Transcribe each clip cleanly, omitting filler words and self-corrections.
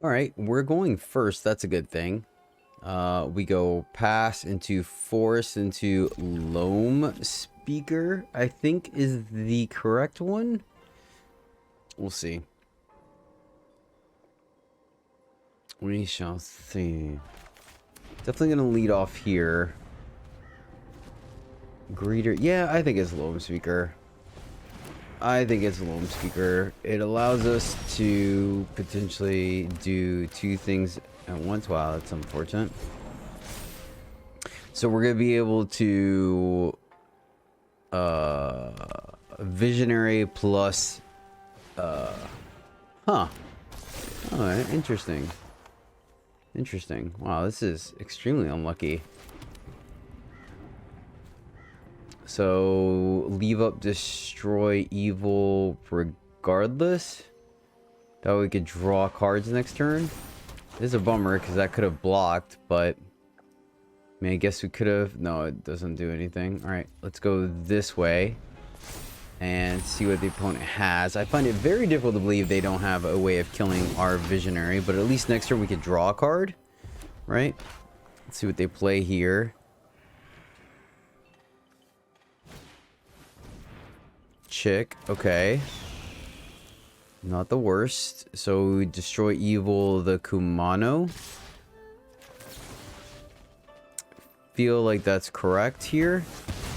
All right, we're going first. That's a good thing. We go pass into forest into loam speaker, I think is the correct one. We'll see. We shall see. Definitely gonna lead off here. Greeter. Yeah, I think it's loam speaker. I think it's a loam speaker. It allows us to potentially do two things at once. Wow, that's unfortunate. So we're gonna be able to visionary plus all right, interesting. Interesting. Wow, this is extremely unlucky. So leave up destroy evil regardless. That way we could draw cards next turn. This is a bummer because that could have blocked, but I mean, I guess we could have. No, it doesn't do anything. All right, let's go this way and see what the opponent has. I find it very difficult to believe they don't have a way of killing our visionary, but at least next turn we could draw a card, right? Let's see what they play here. Chick, okay. Not the worst. So we destroy evil the Kumano. Feel like that's correct here,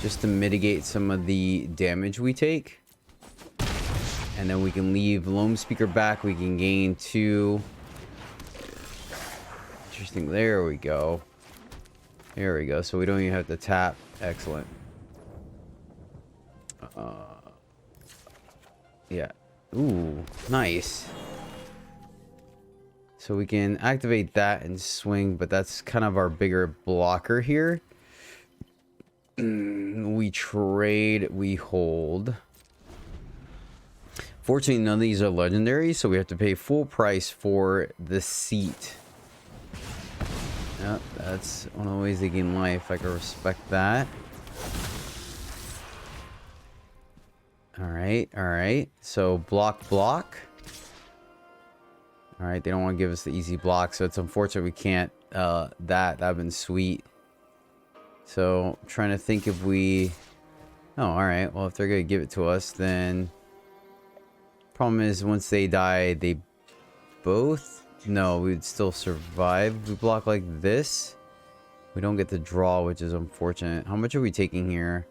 just to mitigate some of the damage we take. And then we can leave Loam Speaker back. We can gain 2. Interesting. There we go. There we go. So we don't even have to tap. Excellent. Yeah. Ooh, nice. So we can activate that and swing, but that's kind of our bigger blocker here. We trade, we hold. Fortunately, none of these are legendary, so we have to pay full price for the seat. Yep, that's one of the ways they gain life. I can respect that. Alright, alright. So block, block. Alright, they don't want to give us the easy block, so it's unfortunate we can't that'd have been sweet. So I'm trying to think if we alright, well if they're gonna give it to us, then problem is once they die they both we'd still survive. We block like this. We don't get the draw, which is unfortunate. How much are we taking here?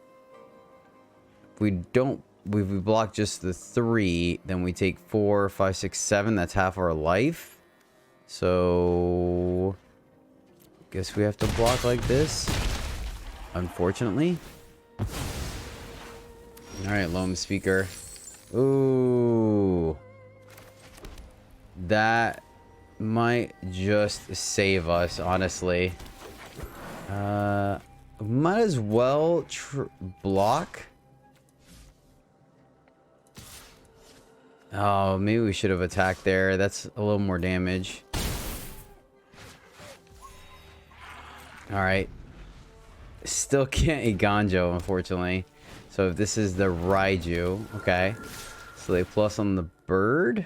If we block just the 3, then we take 4, 5, 6, 7. That's half our life. So guess we have to block like this, unfortunately. Alright, Loam Speaker. Ooh. That might just save us, honestly. Might as well block. Oh, maybe we should have attacked there. That's a little more damage. Alright. Still can't Iganjo, unfortunately. So if this is the Raiju, okay. So they plus on the bird.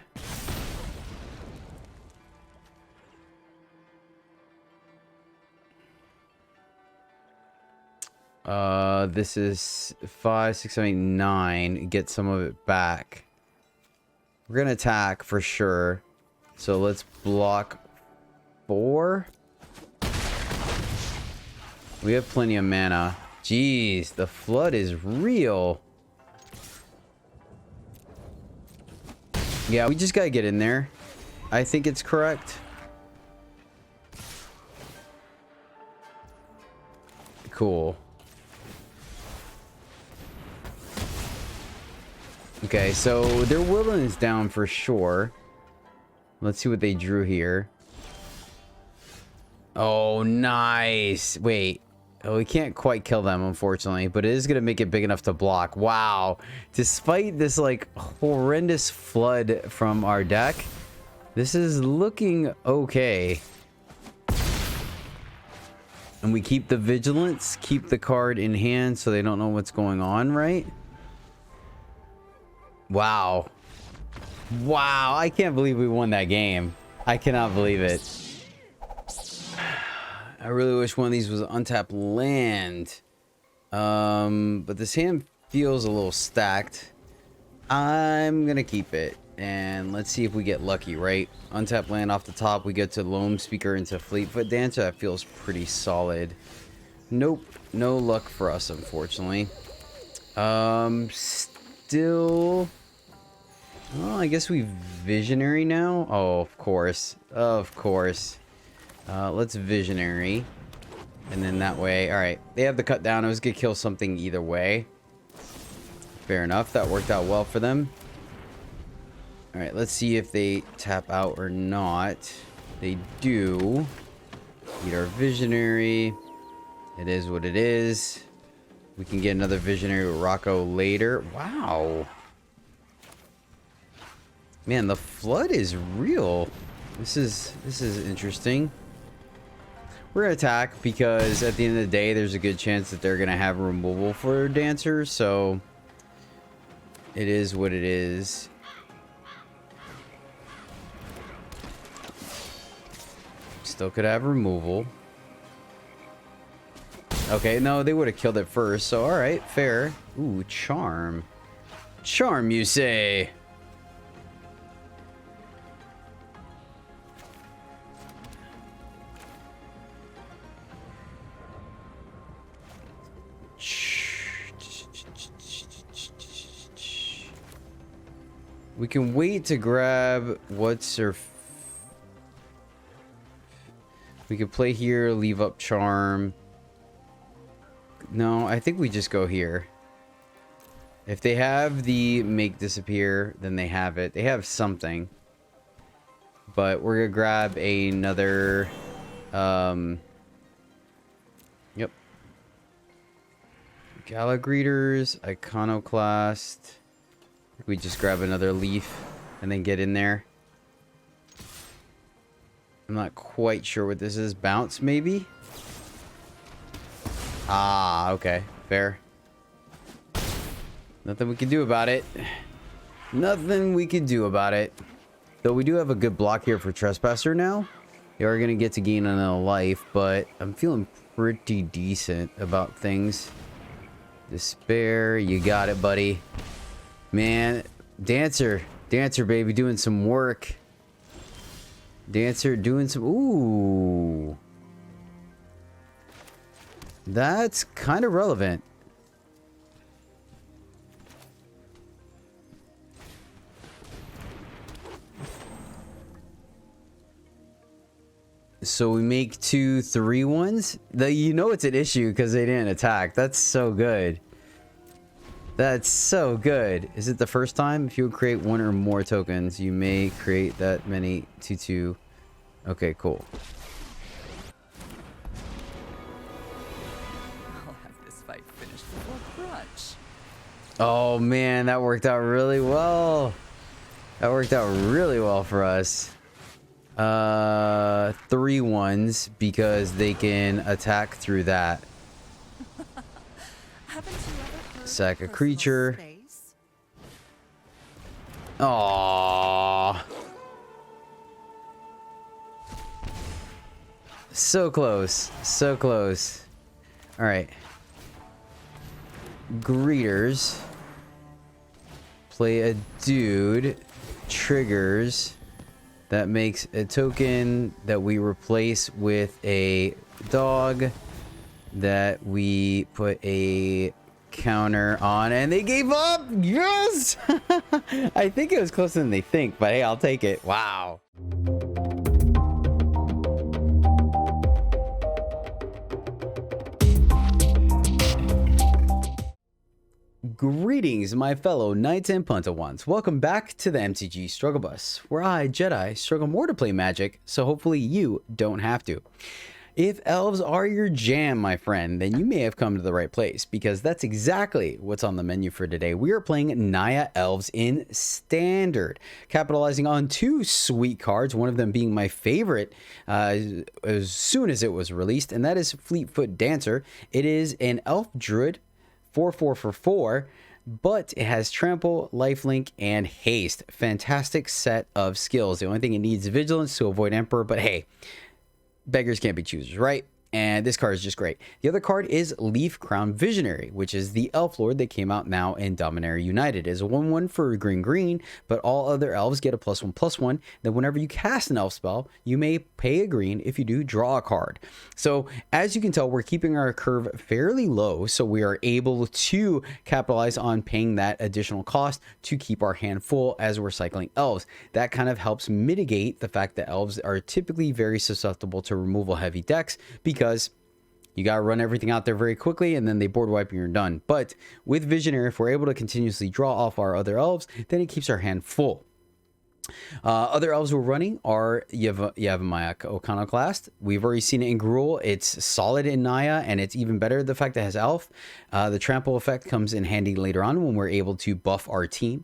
This is 5, 6, 7, 8, 9. Get some of it back. We're gonna attack for sure. So let's block 4. We have plenty of mana. Jeez, the flood is real. Yeah, we just gotta get in there. I think it's correct. Cool. Okay, so their Willen is down for sure. Let's see what they drew here. Oh, nice. Wait. Oh, we can't quite kill them, unfortunately, but it is going to make it big enough to block. Wow. Despite this, like, horrendous flood from our deck, this is looking okay. And we keep the vigilance, keep the card in hand so they don't know what's going on, right? Wow. Wow, I can't believe we won that game. I cannot believe it. I really wish one of these was untapped land. But this hand feels a little stacked. I'm gonna keep it. And let's see if we get lucky, right? Untapped land off the top. We get to Loam Speaker into Fleetfoot Dancer. That feels pretty solid. Nope. No luck for us, unfortunately. Still... Well, I guess we Visionary now? Oh, of course. Of course. Let's Visionary. And then that way... Alright, they have the cut down. I was gonna kill something either way. Fair enough. That worked out well for them. Alright, let's see if they tap out or not. They do. Eat our Visionary. It is what it is. We can get another Visionary with Rocco later. Wow. Man, the flood is real. This is interesting. We're gonna attack because at the end of the day, there's a good chance that they're gonna have removal for Dancer, so it is what it is. Still could have removal. Okay, no, they would have killed it first, so alright, fair. Ooh, charm. Charm, you say? We can wait to grab what's her... We could play here, leave up charm. No, I think we just go here. If they have the make disappear, then they have it. They have something. But we're gonna grab another... Yep. Gala Greeters, Iconoclast. We just grab another leaf and then get in there. I'm not quite sure what this is. Bounce, maybe? Ah, okay. Fair. Nothing we can do about it. Nothing we can do about it. Though we do have a good block here for Trespasser now. They are going to get to gain another life, but I'm feeling pretty decent about things. Despair, you got it, buddy. Man, Dancer, baby, doing some work. Dancer doing some... Ooh. That's kind of relevant. So we make 2 3-1s. You know it's an issue because they didn't attack. That's so good. That's so good. Is it the first time? If you create 1 or more tokens, you may create that many 2/2. Okay, cool. I'll have this fight finished before brunch. Oh man, that worked out really well. That worked out really well for us. 3-1s because they can attack through that. Sack a creature. Aww. So close. So close. Alright. Greeters. Play a dude. Triggers. That makes a token that we replace with a dog. That we put a counter on, and they gave up. Yes. I think it was closer than they think, but hey, I'll take it. Wow. Greetings, my fellow knights and puntawans. Welcome back to the MTG Struggle Bus, where I, Jedi, struggle more to play Magic, so hopefully you don't have to. If elves are your jam, my friend, then you may have come to the right place, because that's exactly what's on the menu for today. We are playing Naya Elves in Standard, capitalizing on 2 sweet cards, one of them being my favorite as soon as it was released, and that is Fleetfoot Dancer. It is an elf druid, 4/4 for 4, but it has trample, lifelink, and haste. Fantastic set of skills. The only thing it needs is vigilance to avoid Emperor, but hey, beggars can't be choosers, right? And this card is just great. The other card is Leaf Crown Visionary, which is the Elf Lord that came out now in Dominaria United. It is a 1/1 for green, but all other elves get a +1/+1. Then whenever you cast an elf spell, you may pay a green. If you do, draw a card. So as you can tell, we're keeping our curve fairly low, so we are able to capitalize on paying that additional cost to keep our hand full as we're cycling elves. That kind of helps mitigate the fact that elves are typically very susceptible to removal heavy decks, because you got to run everything out there very quickly and then they board wipe and you're done. But with Visionary, if we're able to continuously draw off our other elves, then it keeps our hand full. Other elves we're running are Yavimaya Iconoclast. We've already seen it in Gruul. It's solid in Naya, and it's even better the fact that it has Elf. The trample effect comes in handy later on when we're able to buff our team.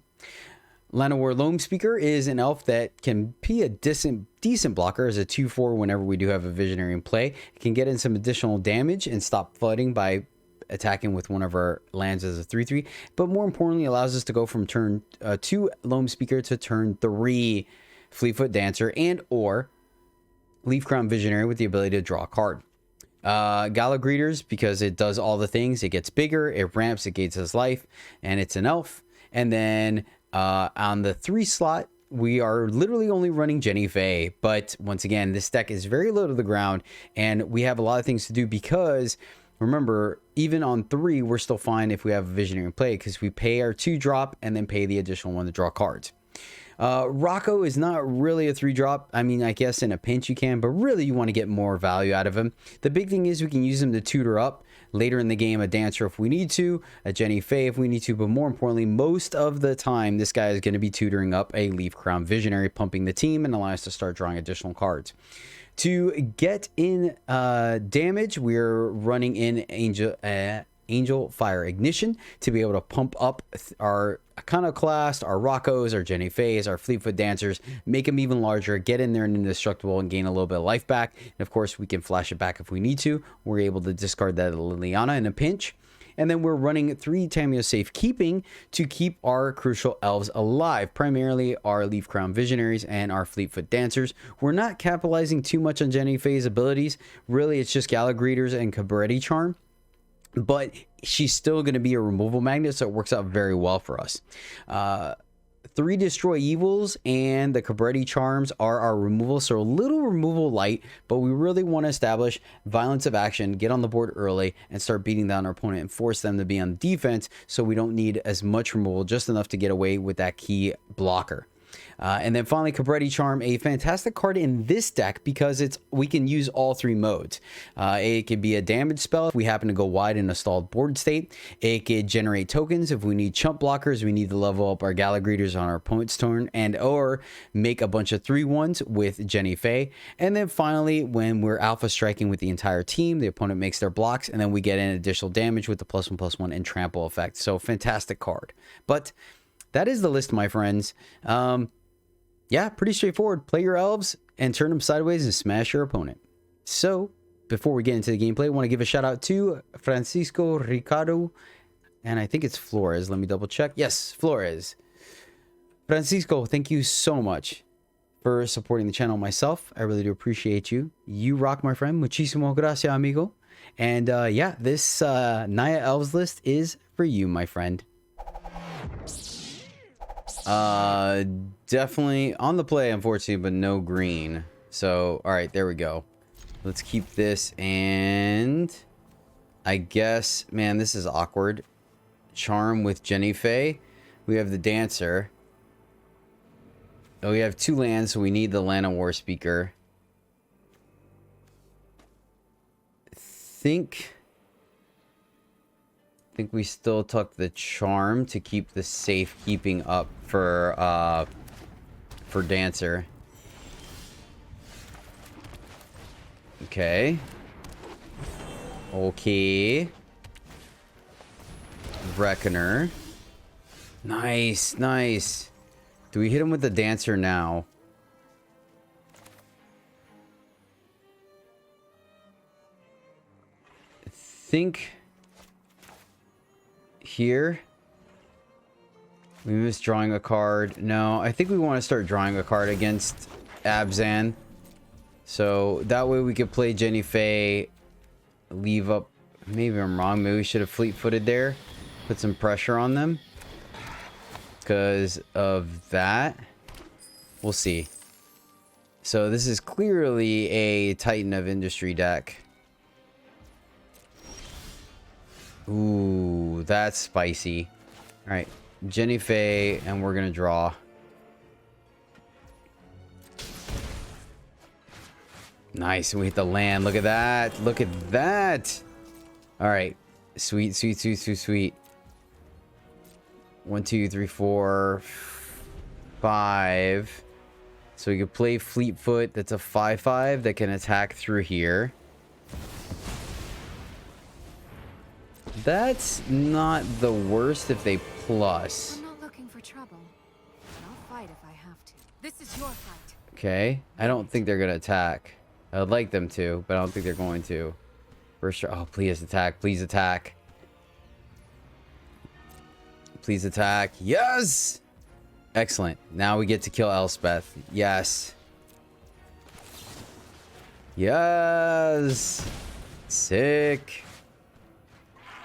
Llanowar Loam Speaker is an elf that can be a decent blocker as a 2/4 whenever we do have a Visionary in play. It can get in some additional damage and stop flooding by attacking with one of our lands as a 3/3, but more importantly allows us to go from turn 2 Loam Speaker to turn 3 Fleetfoot Dancer and or Leaf Crown Visionary with the ability to draw a card. Gala Greeters, because it does all the things. It gets bigger, it ramps, it gains us life, and it's an elf. And then on the 3 slot, we are literally only running Jenny Faye, but once again, this deck is very low to the ground, and we have a lot of things to do because, remember, even on 3, we're still fine if we have a Visionary in play because we pay our 2-drop and then pay the additional 1 to draw cards. Rocco is not really a 3-drop. I mean, I guess in a pinch you can, but really you want to get more value out of him. The big thing is we can use him to tutor up later in the game a Dancer if we need to, a Jenny Faye if we need to, but more importantly, most of the time this guy is going to be tutoring up a Leaf Crown Visionary, pumping the team and allowing us to start drawing additional cards. To get in damage, we're running in Angel Fire Ignition to be able to pump up our Iconoclast, our Roccos, our Jenny Fays, our Fleetfoot Dancers, make them even larger, get in there and indestructible and gain a little bit of life back. And of course, we can flash it back if we need to. We're able to discard that Liliana in a pinch. And then we're running 3 Tameo Safekeeping to keep our crucial elves alive, primarily our Leaf Crown Visionaries and our Fleetfoot Dancers. We're not capitalizing too much on Jenny Faye's abilities. Really, it's just Gala Greeters and Cabretti Charm, but she's still going to be a removal magnet, so it works out very well for us. 3 Destroy Evils and the Cabretti Charms are our removal, so a little removal light, but we really want to establish violence of action, get on the board early, and start beating down our opponent and force them to be on defense so we don't need as much removal, just enough to get away with that key blocker. And then finally, Cabretti Charm, a fantastic card in this deck because we can use all 3 modes. It could be a damage spell if we happen to go wide in a stalled board state. It could generate tokens if we need chump blockers, we need to level up our Gala Greeters on our opponent's turn, and or make a bunch of 3/1s with Jenny Faye. And then finally, when we're alpha striking with the entire team, the opponent makes their blocks, and then we get in additional damage with the +1/+1 and trample effect. So fantastic card. But that is the list, my friends. Yeah, pretty straightforward. Play your elves and turn them sideways and smash your opponent. So, before we get into the gameplay, I want to give a shout out to Francisco Ricardo, and I think it's Flores. Let me double check. Yes, Flores. Francisco, thank you so much for supporting the channel. Myself, I really do appreciate you. You rock, my friend. Muchísimo gracias, amigo. And yeah, this Naya Elves list is for you, my friend. Definitely on the play, unfortunately, but no green. So, all right, there we go. Let's keep this, and I guess, man, this is awkward. Charm with Jenny Faye. We have the Dancer. Oh, we have 2 lands, so we need the Llanowar Speaker. Think we still took the Charm to keep the safekeeping up for Dancer. Okay. Okay. Reckoner. Nice, nice. Do we hit him with the Dancer now? I think here We missed drawing a card. No, I think we want to start drawing a card against Abzan. So that way we could play Jenny Faye, leave up. Maybe I'm wrong. Maybe we should have fleet-footed there. Put some pressure on them. Because of that. We'll see. So this is clearly a Titan of Industry deck. Ooh, that's spicy. Alright. Jenny Faye, and we're going to draw. Nice. We hit the land. Look at that. Look at that. Alright. Sweet, sweet, sweet, sweet, sweet. 1, 2, 3, 4, 5. So we could play Fleetfoot. That's a 5/5 that can attack through here. That's not the worst if they plus. I'm not looking for trouble, but I'll fight if I have to. This is your fight. Okay. I don't think they're going to attack. I'd like them to, but I don't think they're going to. First, oh, please attack. Please attack. Please attack. Yes! Excellent. Now we get to kill Elspeth. Yes. Yes! Sick.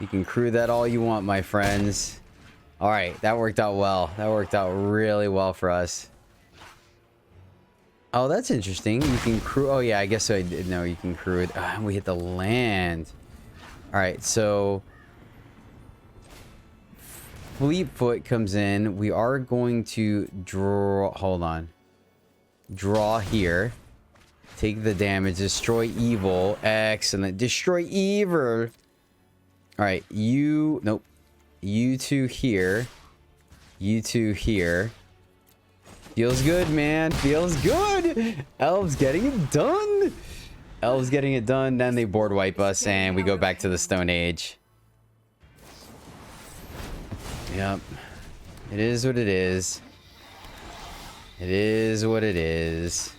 You can crew that all you want, my friends. Alright, that worked out well. That worked out really well for us. Oh, that's interesting. You can crew... Oh, yeah, I guess I did know you can crew it. Ah, we hit the land. Alright, so... Fleetfoot comes in. We are going to draw... Hold on. Draw here. Take the damage. Destroy evil. Excellent. Destroy evil. Alright, you... Nope. You two here. You two here. Feels good, man. Feels good. Elves getting it done. Elves getting it done. Then they board wipe us and we go back to the Stone Age. Yep. It is what it is. It is what it is.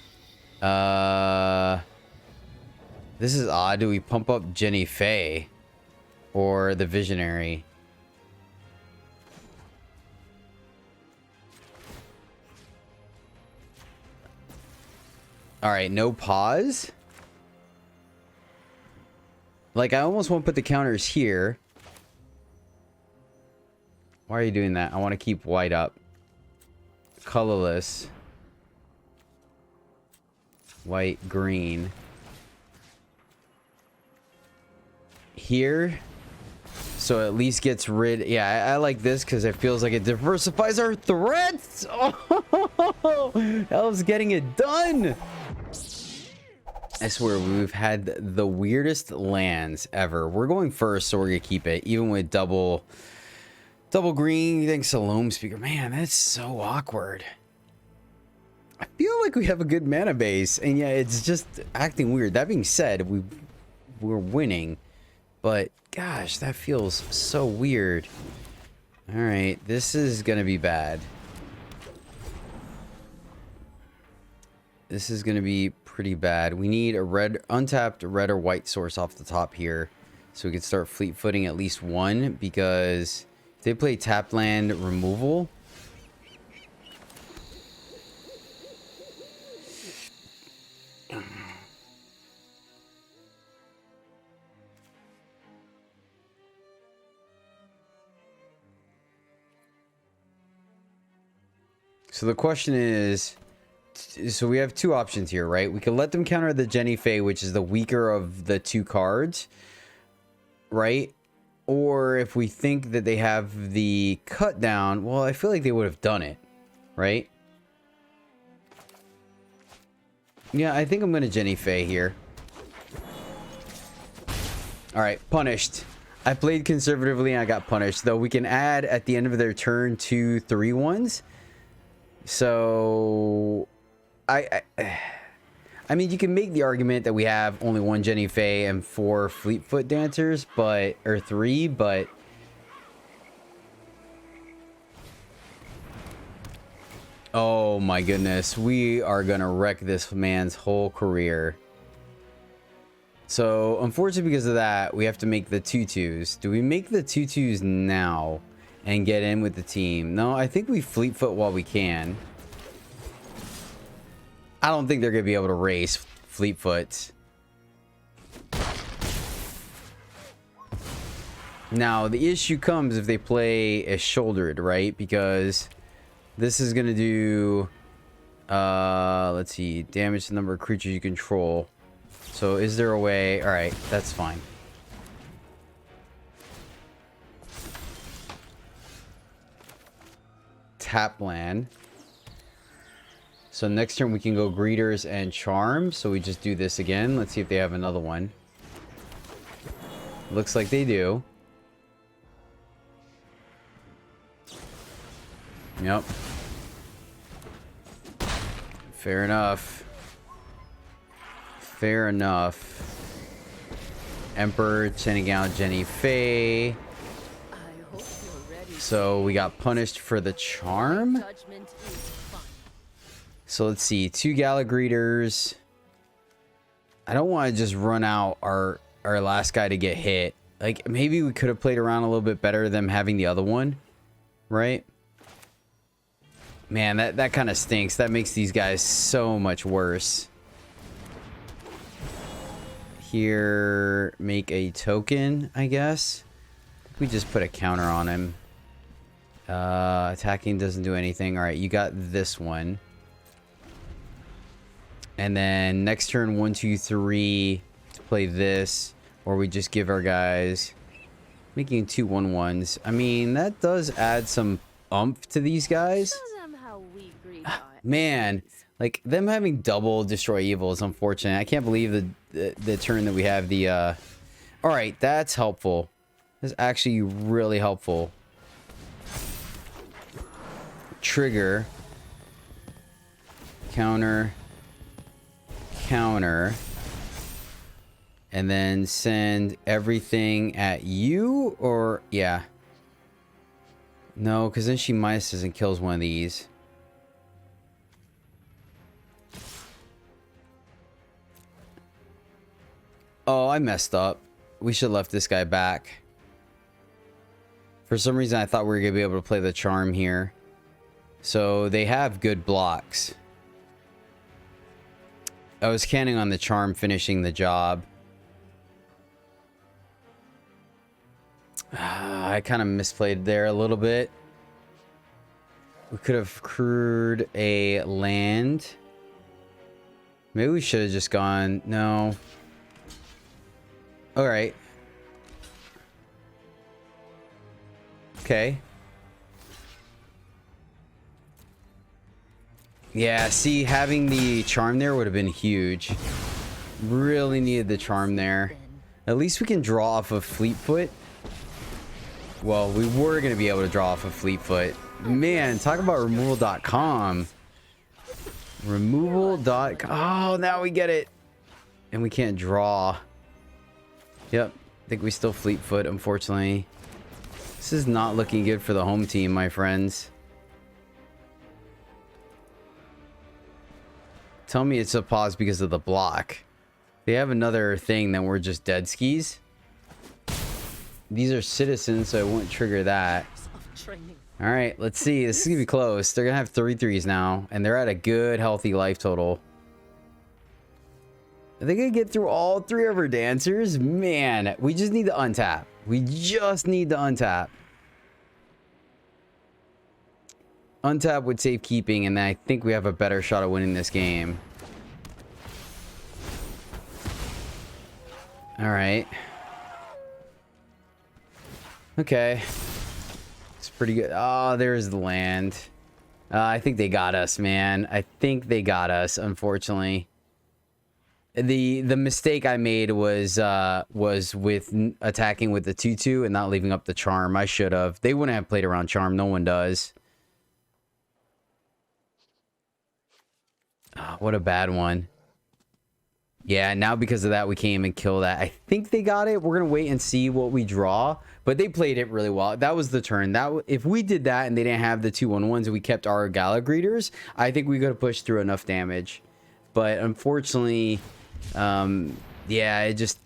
This is odd. Do we pump up Jenny Faye or the Visionary? All right, no pause. Like, I almost want to put the counters here. Why are you doing that? I want to keep white up. Colorless. White, green. Here. So at least gets rid... Yeah, I like this because it feels like it diversifies our threats. Oh, Elves getting it done. I swear, we've had the weirdest lands ever. We're going first, so we're going to keep it. Even with double green. Thanks to Loam Speaker. Man, that's so awkward. I feel like we have a good mana base. And yeah, it's just acting weird. That being said, we're winning. But gosh, that feels so weird. Alright, this is going to be bad. This is going to be pretty bad. We need a red, untapped red or white source off the top here. So we can start fleet footing at least one. Because if they play tap land removal... So the question is... So we have two options here, right? We can let them counter the Jenny Faye, which is the weaker of the two cards, right? Or if we think that they have the cut down, well, I feel like they would have done it, right? Yeah, I think I'm going to Jenny Faye here. All right, punished. I played conservatively and I got punished. Though we can add at the end of their turn 2 3/1s. So... I mean, you can make the argument that we have only one Jenny Faye and 4 Fleetfoot Dancers, but... Or 3, but... Oh my goodness. We are gonna wreck this man's whole career. So, unfortunately because of that, we have to make the 2/2s. Do we make the 2/2s now? and get in with the team. No, I think we Fleetfoot while we can. I don't think they're going to be able to race Fleetfoot. Now, the issue comes if they play a shouldered, right? Because this is going to do, let's see, damage to the number of creatures you control. So is there a way? All right, that's fine. Tap land. So next turn we can go Greeters and Charm. So we just do this again. Let's see if they have another one. Looks like they do. Yep. Fair enough. Fair enough. Emperor, sending out Jenny Faye. So we got punished for the charm. So let's see. 2 Gala Greeters. I don't want to just run out our last guy to get hit. Like, maybe we could have played around a little bit better than having the other one. Right? Man, that kind of stinks. That makes these guys so much worse. Here, make a token, I guess. We just put a counter on him. Attacking doesn't do anything. All right, you got this one. And then next turn, 1, 2, 3, to play this. Or we just give our guys making 2 1/1s. I mean, that does add some oomph to these guys. Man, like them having double destroy evil is unfortunate. I can't believe the turn that we have the all right, that's helpful. That's actually really helpful. Trigger, counter, counter, and then send everything at you. Or yeah, no, because then she minuses and kills one of these. Oh, I messed up. We should have left this guy back. For some reason, I thought we were going to be able to play the charm here. So they have good blocks. I was counting on the charm finishing the job. I kind of misplayed there a little bit. We could have crewed a land. Maybe we should have just gone... No. Alright. Okay. Yeah, see, having the charm there would have been huge. Really needed the charm there. At least we can draw off of Fleetfoot. Well, we were going to be able to draw off of Fleetfoot. Man, talk about removal.com. Removal.com. Oh, now we get it. And we can't draw. Yep. I think we still Fleetfoot, unfortunately. This is not looking good for the home team, my friends. Tell me it's a pause because of the block. They have another thing, then we're just dead skis. These are citizens, so I won't trigger that. Alright, let's see. This is going to be close. They're going to have 3/3s now, and they're at a good, healthy life total. Are they going to get through all 3 of our dancers? Man, we just need to untap. We just need to untap. Untap with safekeeping, and I think we have a better shot at winning this game. Alright. Okay. It's pretty good. Oh, there's the land. I think they got us, man. I think they got us, unfortunately. The mistake I made was with attacking with the 2/2 and not leaving up the charm. I should have. They wouldn't have played around charm. No one does. Oh, what a bad one. Yeah, now because of that, we can't even kill that. I think they got it. We're going to wait and see what we draw. But they played it really well. That was the turn. If we did that and they didn't have the 2/1/1s and we kept our Gala Greeters, I think we could have pushed through enough damage. But unfortunately, yeah, it just...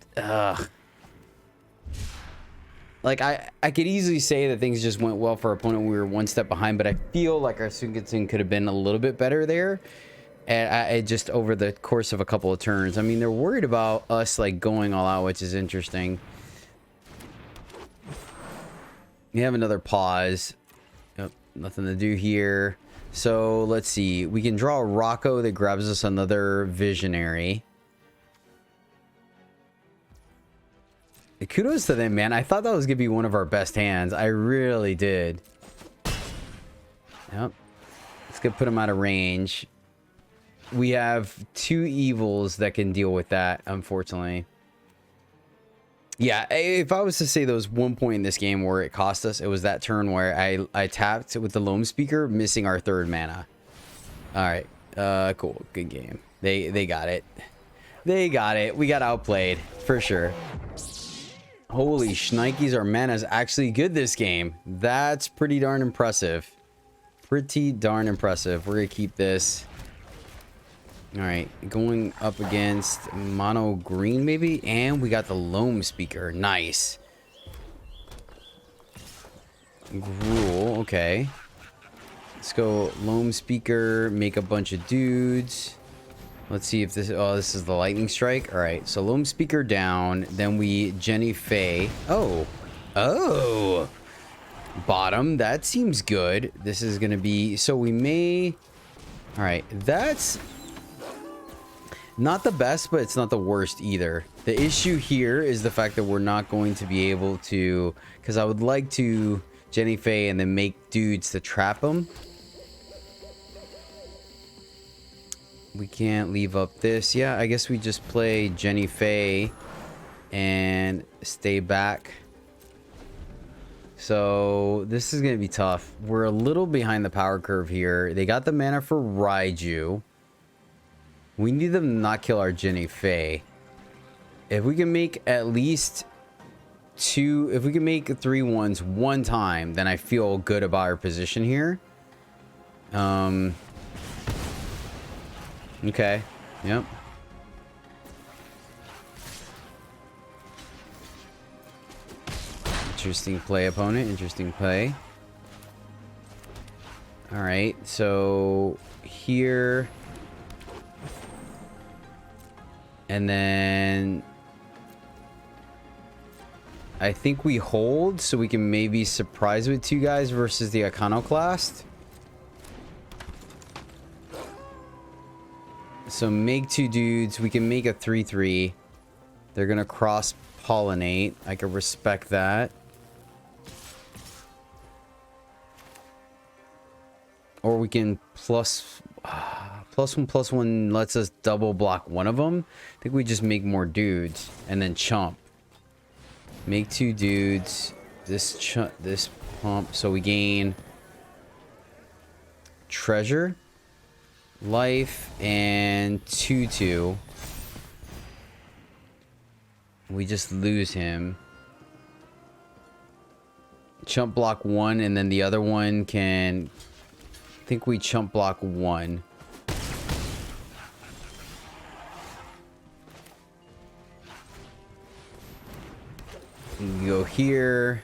Like, I could easily say that things just went well for our opponent. We were one step behind, but I feel like our Sungetsun could have been a little bit better there. And I just over the course of a couple of turns. I mean, they're worried about us, like, going all out, which is interesting. We have another pause. Yep, nothing to do here. So, let's see. We can draw a Rocco that grabs us another Visionary. Kudos to them, man. I thought that was going to be one of our best hands. I really did. Yep. Let's go put him out of range. We have 2 evils that can deal with that, unfortunately. Yeah, if I was to say there was one point in this game where it cost us, it was that turn where I tapped with the Loam Speaker, missing our 3rd mana. All right. Cool. Good game. They got it. They got it. We got outplayed, for sure. Holy shnikes, our mana's actually good this game. That's pretty darn impressive. Pretty darn impressive. We're going to keep this. All right, going up against mono green maybe, and we got the Loam Speaker. Nice. Gruel, okay. Let's go Loam Speaker, make a bunch of dudes. Let's see if this, oh, this is the Lightning Strike. All right, so Loam Speaker down, then we Jenny Faye. Oh, bottom, that seems good. This is gonna be, so we may, all right, that's not the best, but it's not the worst either. The issue here is the fact that we're not going to be able to, because I would like to Jenny Faye and then make dudes to trap them. We can't leave up this. Yeah, I guess we just play Jenny Faye and stay back. So this is going to be tough. We're a little behind the power curve here. They got the mana for Raiju. We need them to not kill our Jenny Faye. If we can make at least 2, if we can make 3/1s one time, then I feel good about our position here. Okay. Yep. Interesting play, opponent. Interesting play. All right. So here. And then I think we hold so we can maybe surprise with 2 guys versus the Iconoclast. So make 2 dudes. We can make a 3/3. They're going to cross-pollinate. I can respect that. Or we can +1/+1 lets us double block one of them. I think we just make more dudes and then chump. Make 2 dudes. This pump. So we gain treasure, life, and 2/2. We just lose him. Chump block 1, and then the other one can, I think we chump block 1. We can go here.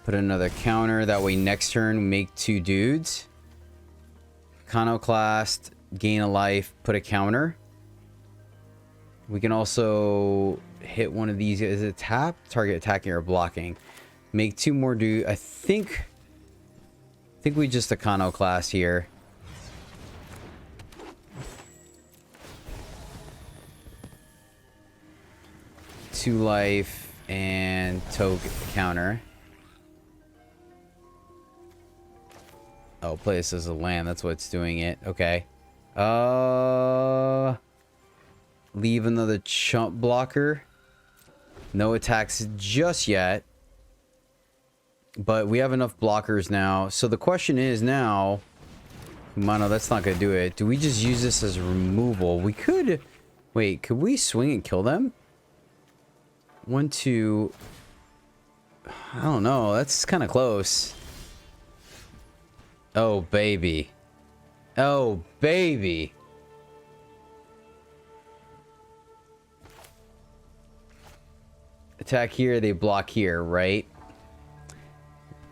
Put another counter. That way next turn we make 2 dudes. Iconoclast, gain a life, put a counter. We can also hit one of these. Is it tap? Target attacking or blocking. Make 2 more dudes. I think we just Iconoclast here. Two life and token counter. Oh, play this as a land. That's what's doing it. Okay. Leave another chump blocker. No attacks just yet. But we have enough blockers now. So the question is now... Mono, that's not going to do it. Do we just use this as removal? We could... Wait, could we swing and kill them? 1, 2... I don't know. That's kind of close. Oh, baby. Oh, baby. attack here, they block here, right?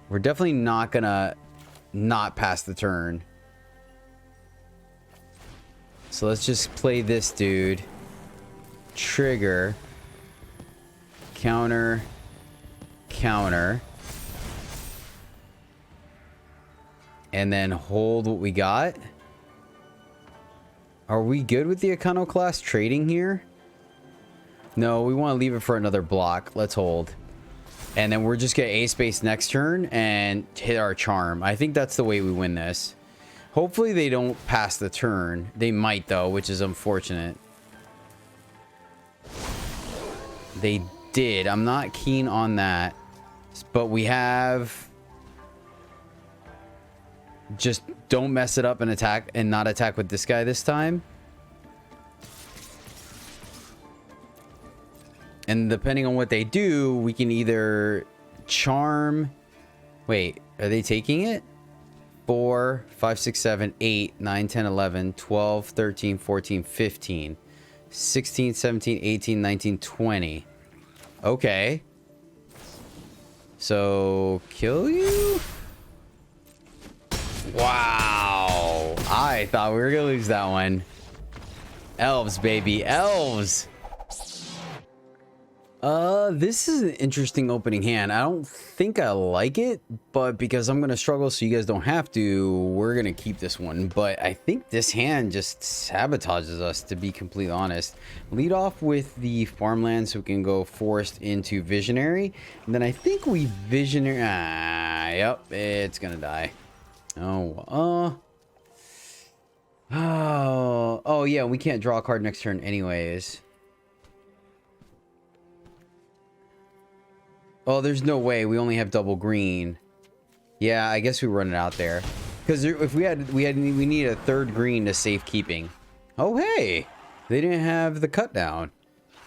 We're definitely not gonna not pass the turn. So let's just play this dude. Trigger. Counter. Counter. And then hold what we got. Are we good with the Iconoclast trading here? No, we want to leave it for another block. Let's hold. And then we're just going to A-space next turn and hit our charm. I think that's the way we win this. Hopefully they don't pass the turn. They might, though, which is unfortunate. They did. I'm not keen on that. But we have... Just don't mess it up and attack and not attack with this guy this time. And depending on what they do, we can either charm. Wait, are they taking it? 4, 5, 6, 7, 8, 9, 10, 11, 12, 13, 14, 15, 16, 17, 18, 19, 20. Okay. So, kill you? Wow. I thought we were going to lose that one. Elves, baby. Elves. This is an interesting opening hand. I don't think I like it, but because I'm going to struggle so you guys don't have to, we're going to keep this one. But I think this hand just sabotages us, to be completely honest. Lead off with the farmland so we can go forest into visionary. And then I think we visionary... yep, it's going to die. Oh, yeah, we can't draw a card next turn anyways. Oh, there's no way. We only have double green. Yeah, I guess we run it out there. Because if we need a third green to safekeeping. Oh, hey, they didn't have the cut down.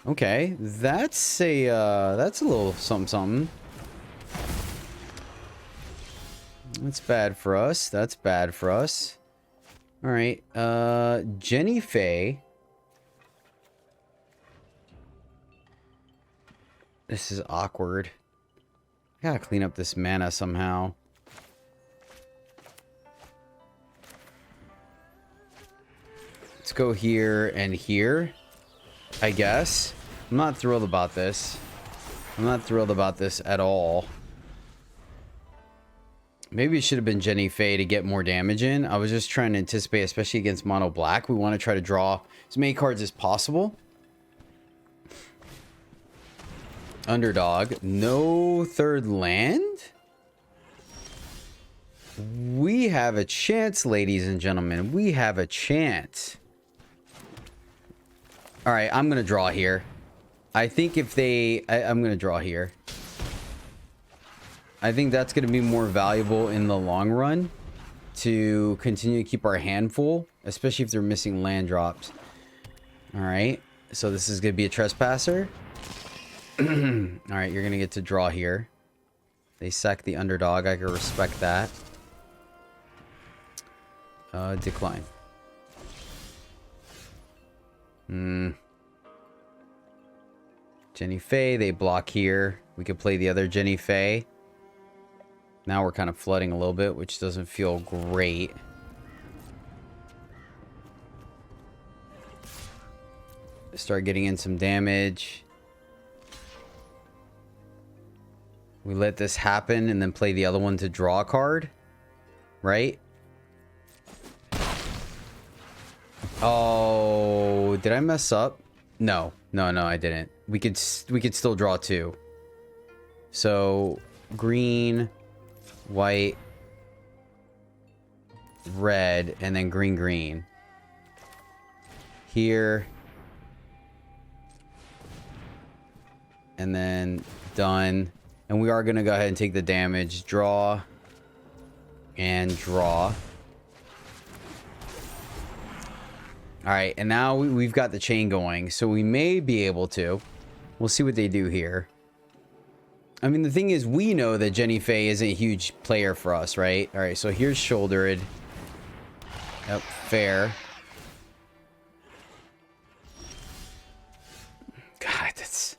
Okay, that's a little something. That's bad for us. That's bad for us. All right, Jenny Faye. This is awkward. I gotta clean up this mana somehow. Let's go here and here, I guess. I'm not thrilled about this. I'm not thrilled about this at all. Maybe it should have been Jenny Faye to get more damage in. I was just trying to anticipate, especially against mono black. We want to try to draw as many cards as possible. Underdog. No third land? We have a chance, ladies and gentlemen. We have a chance. All right, I'm going to draw here. I think if they... I'm going to draw here. I think that's going to be more valuable in the long run to continue to keep our hand full, especially if they're missing land drops. All right, so this is going to be a trespasser. All right, you're going to get to draw here. They sack the underdog. I can respect that. Decline. Jenny Faye, they block here. We could play the other Jenny Faye. Now we're kind of flooding a little bit, which doesn't feel great. Start getting in some damage. We let this happen and then play the other one to draw a card. Right? Oh, did I mess up? No, I didn't. We could still draw two. So, green, white, red, and then green. Here. And then done. And we are going to go ahead and take the damage. Draw. And draw. Alright, and now we've got the chain going. So we may be able to. We'll see what they do here. I mean, the thing is, we know that Jenny Faye isn't a huge player for us, right? Alright, so here's Shouldered. Yep, fair. God, that's...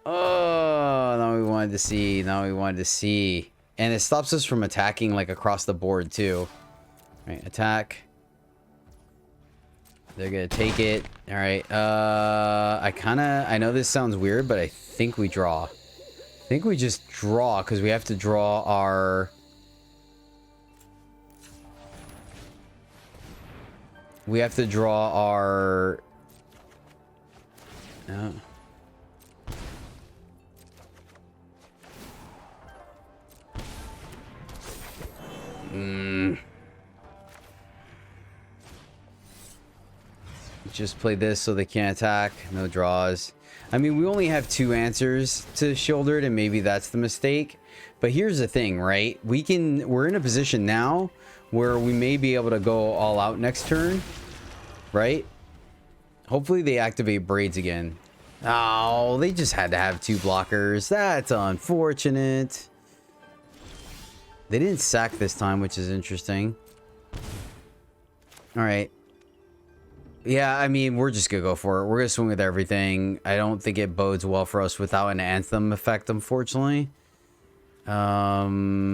Oh, now we wanted to see. Now we wanted to see. And it stops us from attacking like across the board too. All right, attack. They're gonna take it. All right. I know this sounds weird, but I think we draw. I think we just draw because we have to draw our. We have to draw our. No. Just play this so they can't attack. No draws. I mean, we only have 2 answers to Shouldered, and maybe that's the mistake. But here's the thing, right? We're in a position now where we may be able to go all out next turn, right? Hopefully they activate Braids again. Oh, they just had to have 2 blockers. That's unfortunate. They didn't sack this time, which is interesting. All right. Yeah, I mean, we're just gonna go for it. We're gonna swing with everything. I don't think it bodes well for us without an Anthem effect, unfortunately. Yeah,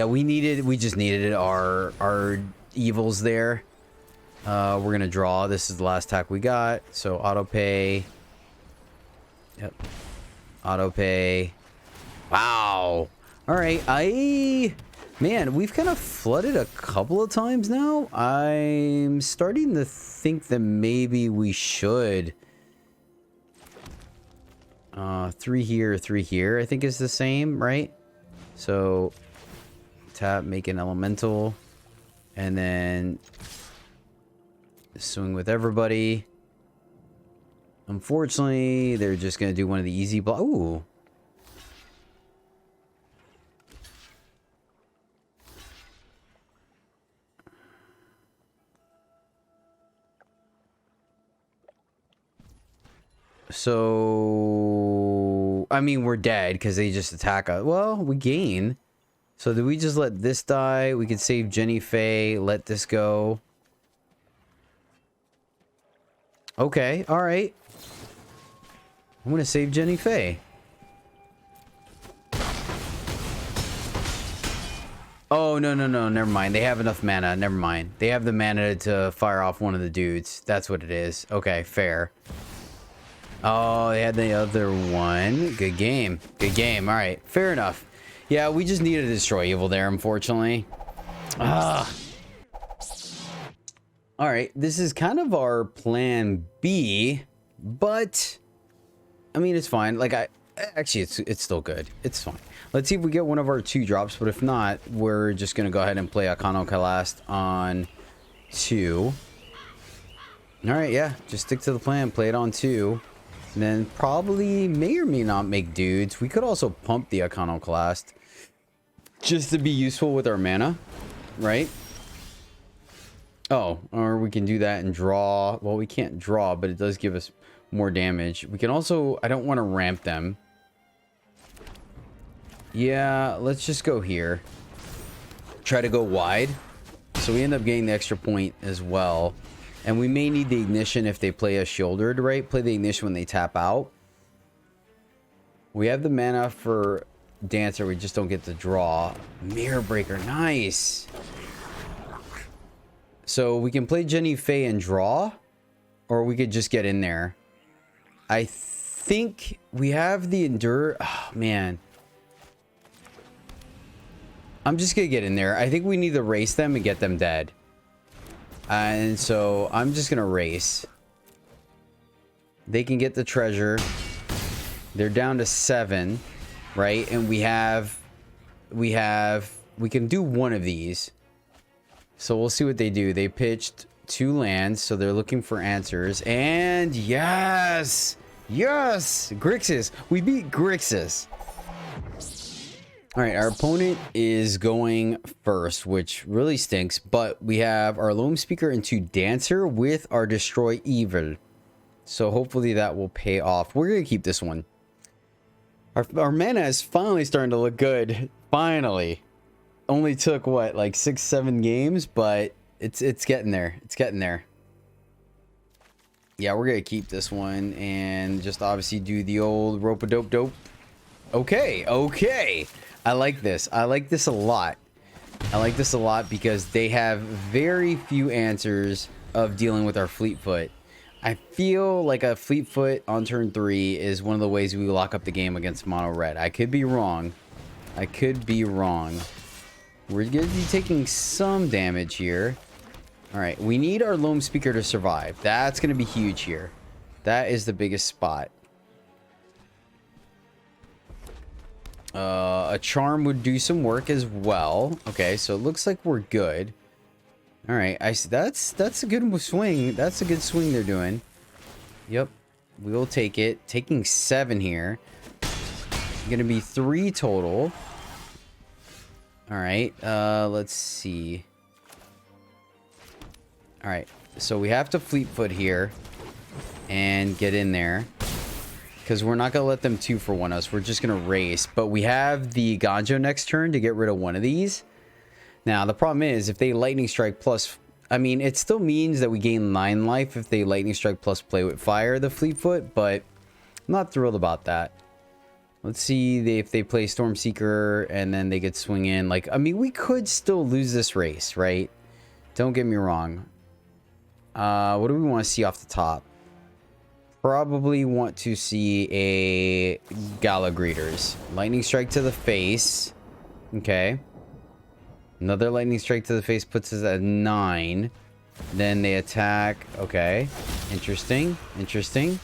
we just needed our evils there. We're gonna draw. This is the last attack we got. So auto pay. Yep. Auto pay. Wow. All right, man, we've kind of flooded a couple of times now. I'm starting to think that maybe we should. 3 here, 3 here, I think is the same, right? So tap, make an elemental, and then swing with everybody. Unfortunately, they're just gonna do one of the easy block. Ooh. So, I mean, we're dead because they just attack us. Well, we gain. So, do we just let this die? We could save Jenny Faye. Let this go. Okay, all right. I'm going to save Jenny Faye. Oh, no, no, no. Never mind. They have enough mana. Never mind. They have the mana to fire off one of the dudes. That's what it is. Okay, fair. Oh, they had the other one. Good game. Good game. All right. Fair enough. Yeah, we just needed to destroy evil there, unfortunately. Ah. All right. This is kind of our plan B, but I mean, it's fine. Like actually, it's still good. It's fine. Let's see if we get one of our 2 drops, but if not, we're just going to go ahead and play Akano Kalast on 2. All right. Yeah. Just stick to the plan. Play it on 2. And then probably may or may not make dudes. We could also pump the Iconoclast just to be useful with our mana, right? Oh, or we can do that and draw. Well, we can't draw, but it does give us more damage. We can also, I don't want to ramp them. Yeah, let's just go here. Try to go wide. So we end up getting the extra point as well. And we may need the ignition if they play us shouldered, right? Play the ignition when they tap out. We have the mana for Dancer. We just don't get to draw. Mirror Breaker. Nice. So we can play Jenny Faye and draw. Or we could just get in there. I think we have the Endure. Oh, man. I'm just going to get in there. I think we need to race them and get them dead. And so I'm just gonna race. They can get the treasure. They're down to 7, right? And we can do one of these. So we'll see what they do. They pitched 2 lands, so they're looking for answers. And yes, Grixis. We beat Grixis. All right, our opponent is going first, which really stinks, but we have our Loam Speaker into Dancer with our Destroy Evil. So hopefully that will pay off. We're going to keep this one. Our mana is finally starting to look good. Finally. Only took, what, like 6-7 games, but it's getting there. It's getting there. Yeah, we're gonna keep this one and just obviously do the old rope-a-dope-dope. Okay, okay. I like this. I like this a lot. I like this a lot because they have very few answers of dealing with our Fleetfoot. I feel like a Fleetfoot on turn 3 is one of the ways we lock up the game against mono red. I could be wrong. I could be wrong. We're going to be taking some damage here. Alright, we need our Loam Speaker to survive. That's going to be huge here. That is the biggest spot. A charm would do some work as well. Okay, so it looks like we're good. All right, that's a good swing. That's a good swing they're doing. Yep, we'll take it. Taking 7 here. Gonna be 3 total. All right, let's see. All right, so we have to Fleetfoot here and get in there. Because we're not going to let them 2-for-1 us. We're just going to race. But we have the Ganjo next turn to get rid of one of these. Now, the problem is, if they Lightning Strike plus... I mean, it still means that we gain 9 life if they Lightning Strike plus play with fire, the Fleetfoot. But I'm not thrilled about that. Let's see if they play Stormseeker and then they could swing in. Like, I mean, we could still lose this race, right? Don't get me wrong. What do we want to see off the top? Probably want to see a Gala Greeters. Lightning Strike to the face. Okay. Another Lightning Strike to the face puts us at 9. Then they attack. Okay. Interesting. Interesting.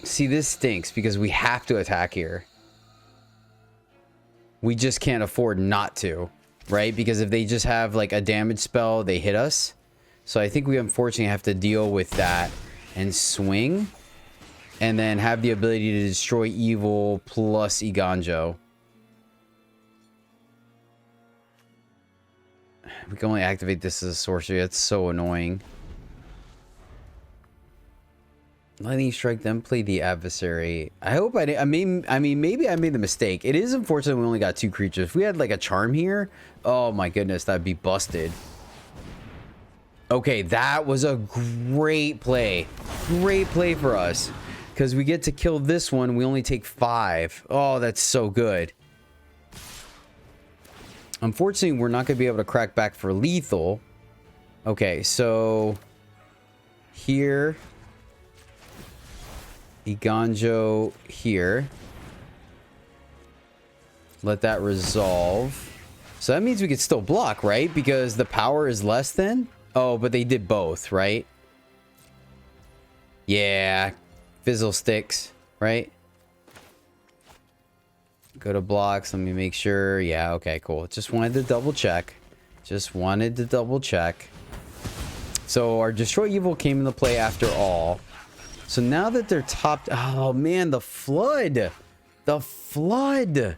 See, this stinks because we have to attack here. We just can't afford not to, right? Because if they just have like a damage spell, they hit us. So I think we unfortunately have to deal with that and swing. And then have the ability to destroy evil plus Iganjo. We can only activate this as a sorcery. That's so annoying. Lightning Strike, then play the adversary. I hope I did. I mean, maybe I made the mistake. It is unfortunate we only got 2 creatures. If we had like a charm here, oh my goodness, that'd be busted. Okay, that was a great play. Great play for us. Because we get to kill this one. We only take 5. Oh, that's so good. Unfortunately, we're not going to be able to crack back for lethal. Okay, so... here... Iganjo here. Let that resolve. So that means we could still block, right? Because the power is less than? Oh, but they did both, right? Yeah. Fizzle sticks, right? Go to blocks. Let me make sure. Yeah, okay, cool. Just wanted to double check. Just wanted to double check. So our Destroy Evil came into play after all. So now that they're topped... oh, man, the flood. The flood.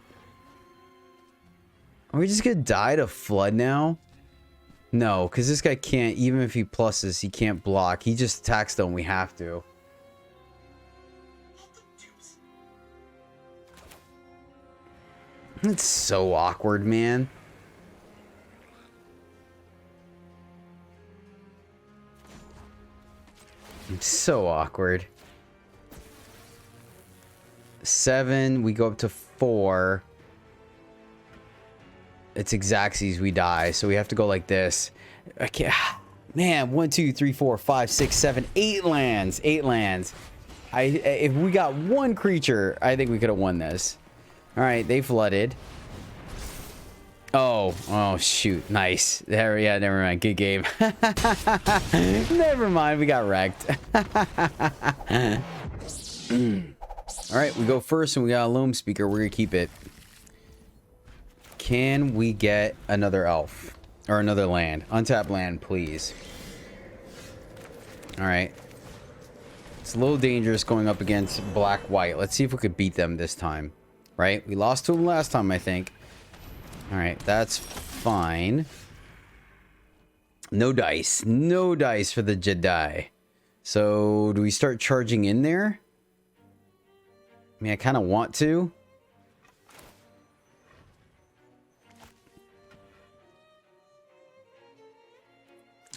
Are we just going to die to flood now? No, because this guy can't... even if he pluses, he can't block. He just attacks them. We have to. It's so awkward, man. It's so awkward. 7, we go up to 4. It's Xaxes, we die, so we have to go like this. I can't... man, 1, 2, 3, 4, 5, 6, 7, 8 lands. 8 lands. If we got 1 creature, I think we could have won this. Alright, they flooded. Oh, shoot. Nice. There, yeah, never mind. Good game. Never mind. We got wrecked. All right, we go first, and we got a Loam Speaker. We're going to keep it. Can we get another elf? Or another land? Untap land, please. All right. It's a little dangerous going up against black-white. Let's see if we could beat them this time. Right? We lost to them last time, I think. Alright, that's fine. No dice. No dice for the Jedi. So, do we start charging in there? I mean, I kind of want to.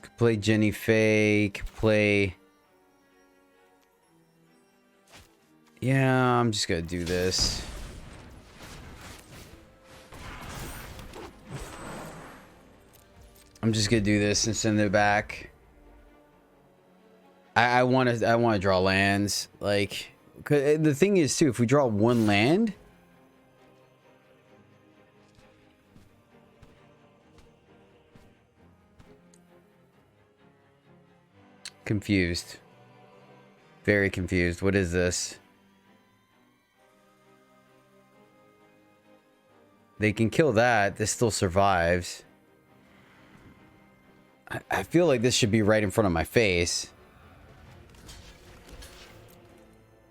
Could play Jenny Faye. Could play... Yeah, I'm just gonna do this. I'm just gonna do this and send it back. I want to draw lands. Like, 'cause the thing is too, if we draw one land, confused, very confused. What is this? They can kill that. This still survives. I feel like this should be right in front of my face.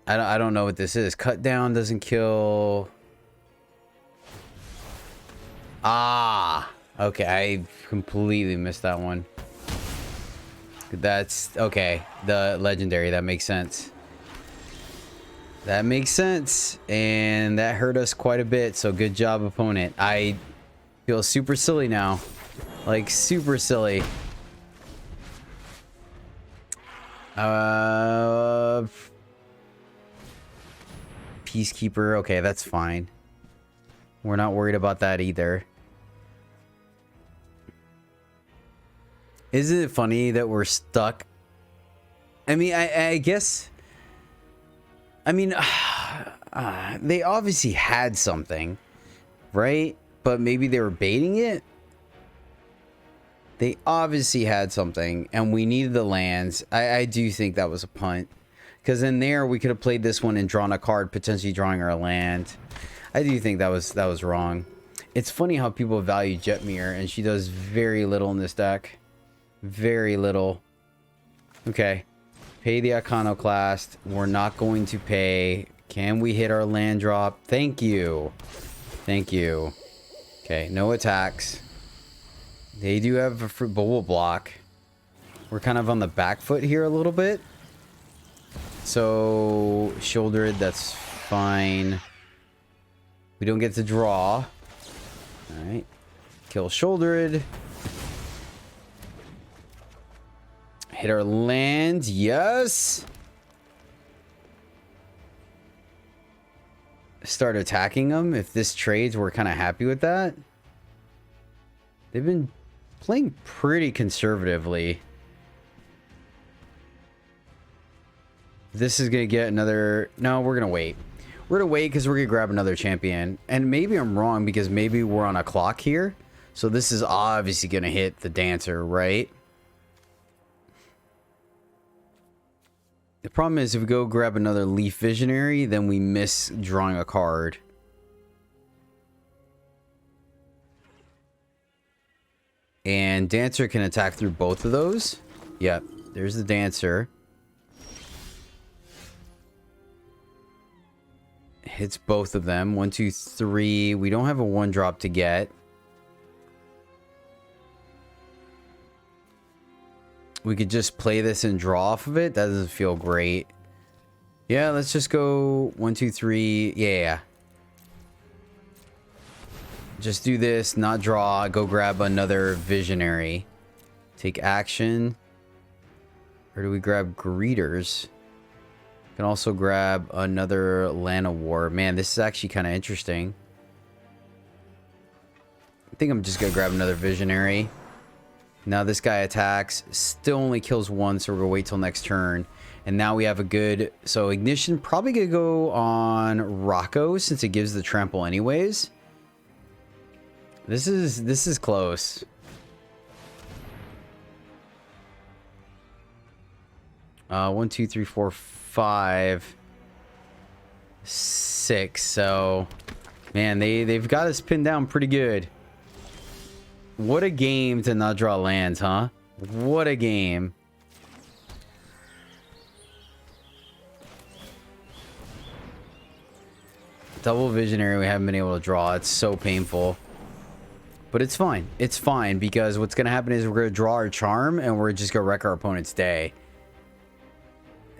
I don't know what this is. Cut down doesn't kill. Ah, okay. I completely missed that one. That's okay. The legendary. That makes sense. That makes sense. And that hurt us quite a bit. So good job, opponent. I feel super silly now. Like super silly. Peacekeeper. Okay, that's fine. We're not worried about that either. Isn't it funny that we're stuck? I mean, I guess... I mean, they obviously had something, right? But maybe they were baiting it? They obviously had something, and we needed the lands. I do think that was a punt. Because in there, we could have played this one and drawn a card, potentially drawing our land. I do think that was wrong. It's funny how people value Jetmir, and she does very little in this deck. Very little. Okay. Pay the Iconoclast. We're not going to pay. Can we hit our land drop? Thank you. Thank you. Okay, no attacks. They do have a fruit, but we'll block. We're kind of on the back foot here a little bit. So, shouldered, that's fine. We don't get to draw. Alright. Kill shouldered. Hit our land. Yes! Start attacking them. If this trades, we're kind of happy with that. They've been playing pretty conservatively. This is going to get another... No, we're going to wait. We're going to wait because we're going to grab another champion. And maybe I'm wrong because maybe we're on a clock here. So this is obviously going to hit the dancer, right? The problem is if we go grab another Leaf Visionary, then we miss drawing a card. And Dancer can attack through both of those. Yep, there's the Dancer. Hits both of them. 1, 2, 3. We don't have a 1-drop to get. We could just play this and draw off of it. That doesn't feel great. Yeah, let's just go 1, 2, 3. Yeah. Just do this, not draw. Go grab another Visionary. Take action. Or do we grab Greeters? Can also grab another Lana War. Man, this is actually kind of interesting. I think I'm just going to grab another Visionary. Now this guy attacks. Still only kills one, so we're going to wait till next turn. And now we have a good... So Ignition probably going to go on Rocco since it gives the trample anyways. This is close. One, 2, 3, 4, 5, 6. So, man, they've got us pinned down pretty good. What a game to not draw lands, huh? What a game. Double Visionary we haven't been able to draw. It's so painful. But it's fine. It's fine because what's going to happen is we're going to draw our charm and we're just going to wreck our opponent's day.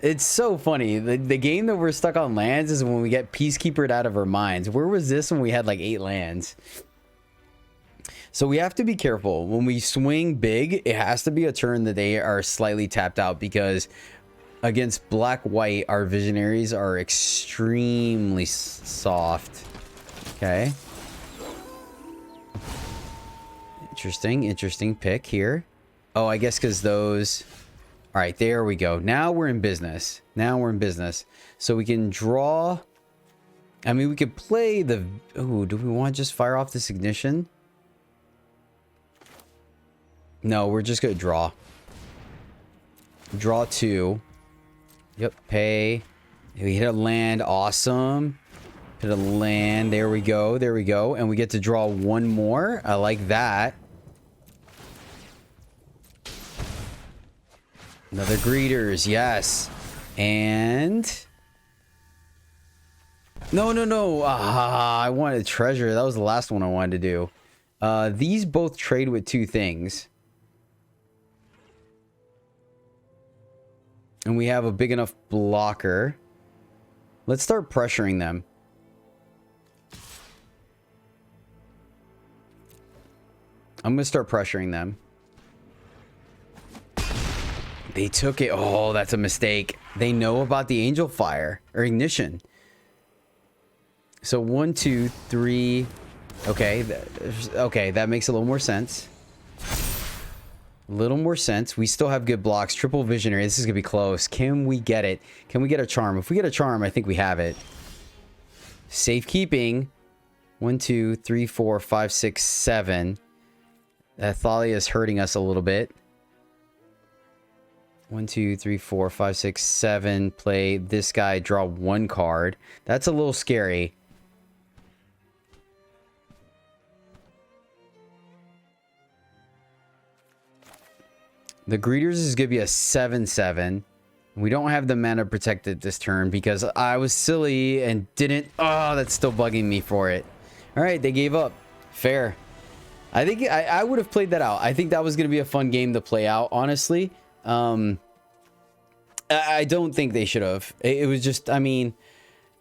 It's so funny. The game that we're stuck on lands is when we get Peacekeepered out of our minds. Where was this when we had like 8 lands? So we have to be careful. When we swing big, it has to be a turn that they are slightly tapped out, because against black-white, our visionaries are extremely soft. Okay. Interesting pick here. Oh, I guess because those... All right, there we go. Now we're in business. So we can draw... I mean, we could play the... Ooh, do we want to just fire off this ignition? No, we're just going to draw. Draw 2. Yep, pay. We hit a land. Awesome. Hit a land. There we go. And we get to draw 1 more. I like that. Another greeters, yes. And no. I wanted treasure. That was the last one I wanted to do. These both trade with 2 things. And we have a big enough blocker. Let's start pressuring them. I'm gonna start pressuring them. They took it. Oh, that's a mistake. They know about the angel fire or ignition. So 1, 2, 3. Okay. Okay, that makes a little more sense. We still have good blocks. Triple visionary. This is gonna be close. Can we get it? Can we get a charm? If we get a charm, I think we have it. Safekeeping. 1, 2, 3, 4, 5, 6, 7. Thalia is hurting us a little bit. 1, 2, 3, 4, 5, 6, 7. Play this guy, draw 1 card. That's a little scary. The greeters is going to be a 7/7. We don't have the mana protected this turn because I was silly and didn't. Oh, that's still bugging me for it. All right, they gave up. Fair. I think I would have played that out. I think that was going to be a fun game to play out, honestly. I don't think they should have. It was just, I mean,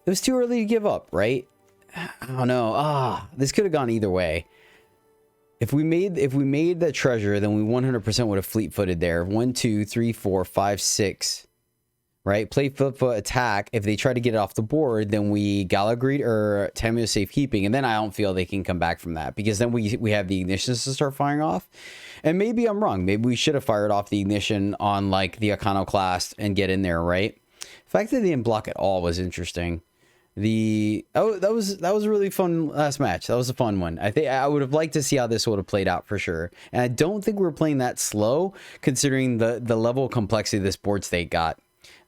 it was too early to give up, right? I don't know. This could have gone either way. If we made that treasure, then we 100% would have fleet-footed there. 1, 2, 3, 4, 5, 6. Right? Play Fleetfoot attack. If they try to get it off the board, then we Galagreed or Tamio safekeeping, and then I don't feel they can come back from that, because then we have the ignitions to start firing off. And maybe I'm wrong. Maybe we should have fired off the ignition on like the Iconoclast and get in there, right? The fact that they didn't block at all was interesting. That was a really fun last match. That was a fun one. I think I would have liked to see how this would have played out for sure. And I don't think we're playing that slow considering the level of complexity this board state got.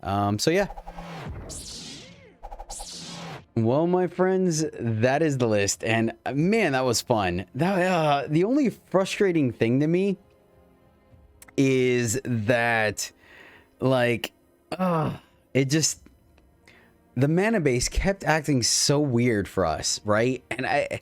So yeah. Well, my friends, that is the list, and man, that was fun. The only frustrating thing to me is that, like, it just, the mana base kept acting so weird for us, right? And I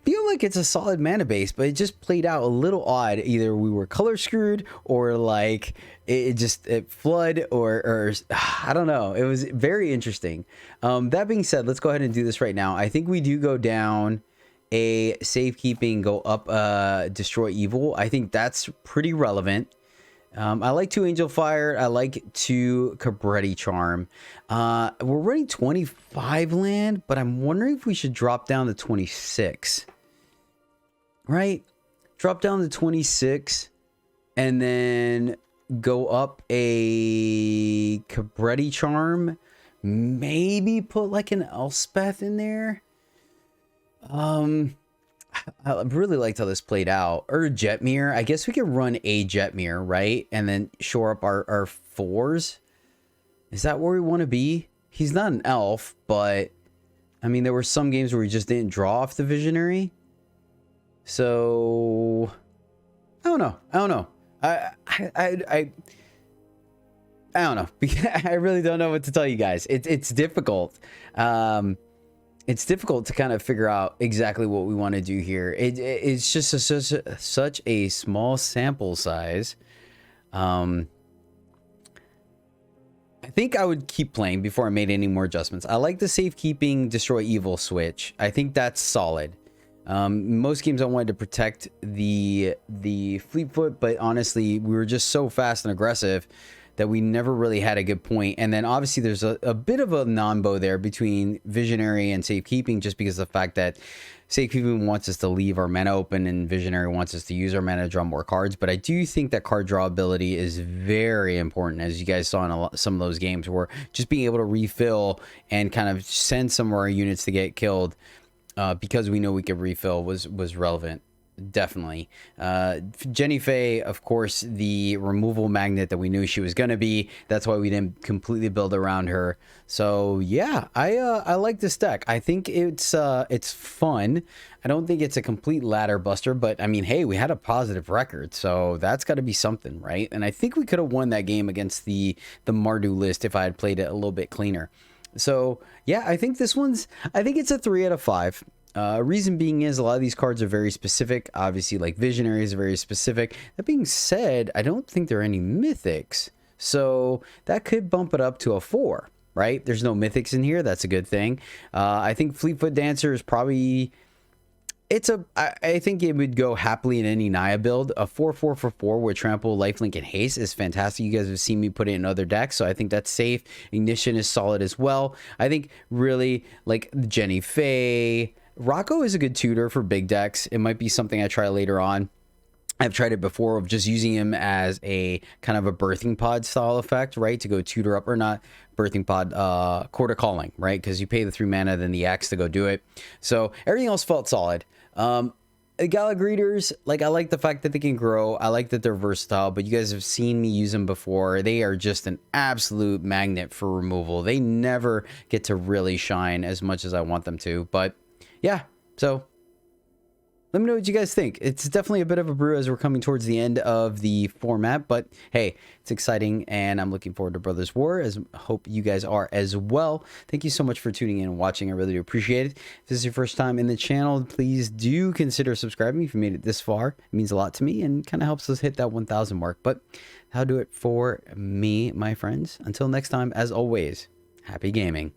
feel like it's a solid mana base, but it just played out a little odd. Either we were color screwed, or like it flood, or I don't know. It was very interesting. That being said, let's go ahead and do this right now. I think we do go down a safekeeping, go up destroy evil. I think that's pretty relevant. I like 2 Angel Fire. I like 2 Cabretti Charm. We're running 25 land, but I'm wondering if we should drop down to 26. Right? Drop down to 26 and then go up a Cabretti Charm. Maybe put like an Elspeth in there. I really liked how this played out. Or Jetmir. I guess we could run a Jetmir, right? And then shore up our 4s. Is that where we want to be? He's not an elf, but I mean, there were some games where we just didn't draw off the visionary. So I don't know. I don't know. I don't know. I really don't know what to tell you guys. It's difficult. It's difficult to kind of figure out exactly what we want to do here. It's just such a small sample size. I think I would keep playing before I made any more adjustments. I like the safekeeping destroy evil switch. I think that's solid. Most games I wanted to protect the Fleetfoot, but honestly, we were just so fast and aggressive that we never really had a good point. And then obviously there's a bit of a non-bow there between Visionary and Safekeeping, just because of the fact that Safekeeping wants us to leave our mana open and Visionary wants us to use our mana to draw more cards. But I do think that card draw ability is very important, as you guys saw in some of those games, where just being able to refill and kind of send some of our units to get killed because we know we could refill was relevant. Definitely. Jenny Faye, of course, the removal magnet that we knew she was going to be. That's why we didn't completely build around her. So yeah, I like this deck. I think it's fun. I don't think it's a complete ladder buster, but I mean, hey, we had a positive record, so that's got to be something, right? And I think we could have won that game against the Mardu list if I had played it a little bit cleaner. So yeah, I think it's a 3 out of 5. Reason being is a lot of these cards are very specific. Obviously, like Visionary is very specific. That being said, I don't think there are any mythics, so that could bump it up to a 4, right? There's no mythics in here. That's a good thing. I think Fleetfoot Dancer is probably... I think it would go happily in any Naya build. A 4/4 for 4 with Trample, Lifelink, and Haste is fantastic. You guys have seen me put it in other decks, so I think that's safe. Ignition is solid as well. I think really, like, Jenny Faye... Rocco is a good tutor for big decks. It might be something I try later on. I've tried it before of just using him as a kind of a birthing pod style effect, right? To go tutor up, or not birthing pod, Court of Calling, right? Because you pay the 3 mana, then the Axe to go do it. So everything else felt solid. Gala Greeters, like, I like the fact that they can grow. I like that they're versatile, but you guys have seen me use them before. They are just an absolute magnet for removal. They never get to really shine as much as I want them to, but yeah, so let me know what you guys think. It's definitely a bit of a brew as we're coming towards the end of the format, but hey, it's exciting and I'm looking forward to Brothers War, as hope you guys are as well. Thank you so much for tuning in and watching. I really do appreciate it. If this is your first time in the channel, please do consider subscribing if you made it this far. It means a lot to me and kind of helps us hit that 1,000 mark, but that'll do it for me, my friends. Until next time, as always, happy gaming.